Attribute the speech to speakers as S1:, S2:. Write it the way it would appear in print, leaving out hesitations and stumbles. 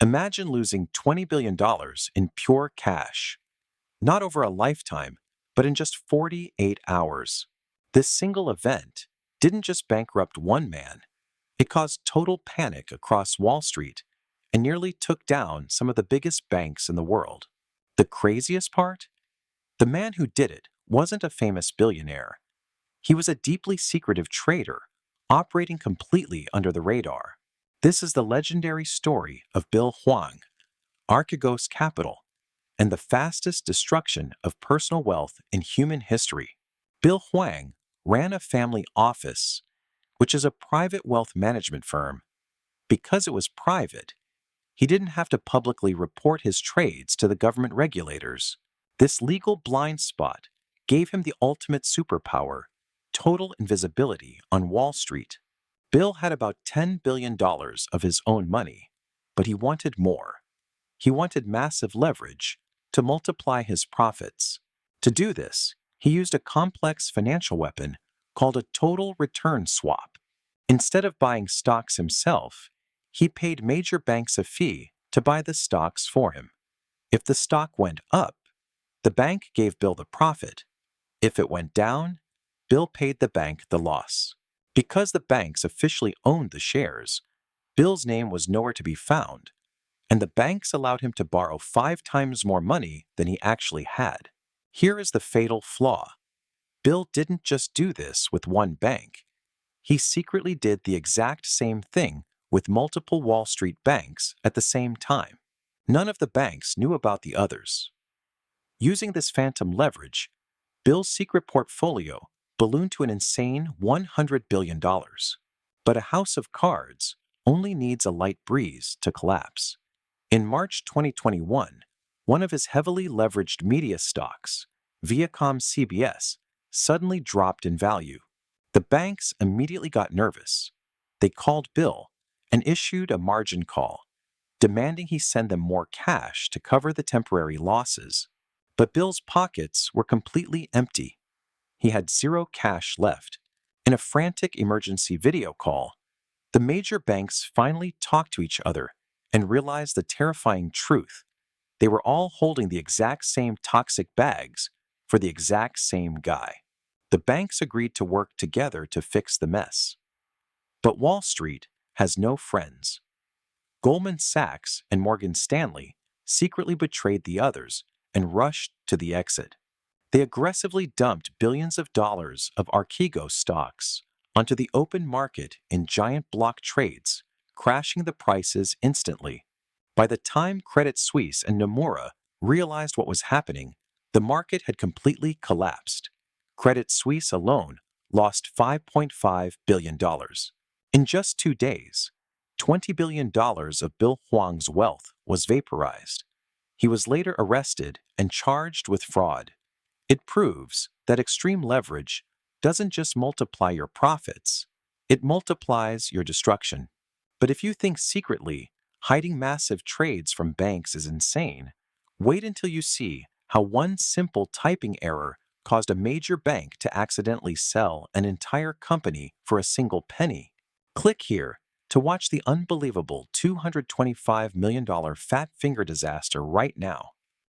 S1: Imagine losing $20 billion in pure cash, not over a lifetime, but in just 48 hours. This single event didn't just bankrupt one man, it caused total panic across Wall Street and nearly took down some of the biggest banks in the world. The craziest part? The man who did it wasn't a famous billionaire. He was a deeply secretive trader, operating completely under the radar. This is the legendary story of Bill Hwang, Archegos Capital, and the fastest destruction of personal wealth in human history. Bill Hwang ran a family office, which is a private wealth management firm. Because it was private, he didn't have to publicly report his trades to the government regulators. This legal blind spot gave him the ultimate superpower, total invisibility on Wall Street. Bill had about $10 billion of his own money, but he wanted more. He wanted massive leverage to multiply his profits. To do this, he used a complex financial weapon called a total return swap. Instead of buying stocks himself, he paid major banks a fee to buy the stocks for him. If the stock went up, the bank gave Bill the profit. If it went down, Bill paid the bank the loss. Because the banks officially owned the shares, Bill's name was nowhere to be found, and the banks allowed him to borrow 5 times more money than he actually had. Here is the fatal flaw. Bill didn't just do this with one bank. He secretly did the exact same thing with multiple Wall Street banks at the same time. None of the banks knew about the others. Using this phantom leverage, Bill's secret portfolio ballooned to an insane $100 billion. But a house of cards only needs a light breeze to collapse. In March 2021, one of his heavily leveraged media stocks, Viacom CBS, suddenly dropped in value. The banks immediately got nervous. They called Bill and issued a margin call, demanding he send them more cash to cover the temporary losses. But Bill's pockets were completely empty. He had zero cash left. In a frantic emergency video call, the major banks finally talked to each other and realized the terrifying truth. They were all holding the exact same toxic bags for the exact same guy. The banks agreed to work together to fix the mess. But Wall Street has no friends. Goldman Sachs and Morgan Stanley secretly betrayed the others and rushed to the exit. They aggressively dumped billions of dollars of Archegos stocks onto the open market in giant block trades, crashing the prices instantly. By the time Credit Suisse and Nomura realized what was happening, the market had completely collapsed. Credit Suisse alone lost $5.5 billion. In just 2 days, $20 billion of Bill Hwang's wealth was vaporized. He was later arrested and charged with fraud. It proves that extreme leverage doesn't just multiply your profits, it multiplies your destruction. But if you think secretly hiding massive trades from banks is insane, wait until you see how one simple typing error caused a major bank to accidentally sell an entire company for a single penny. Click here to watch the unbelievable $225 million fat finger disaster right now.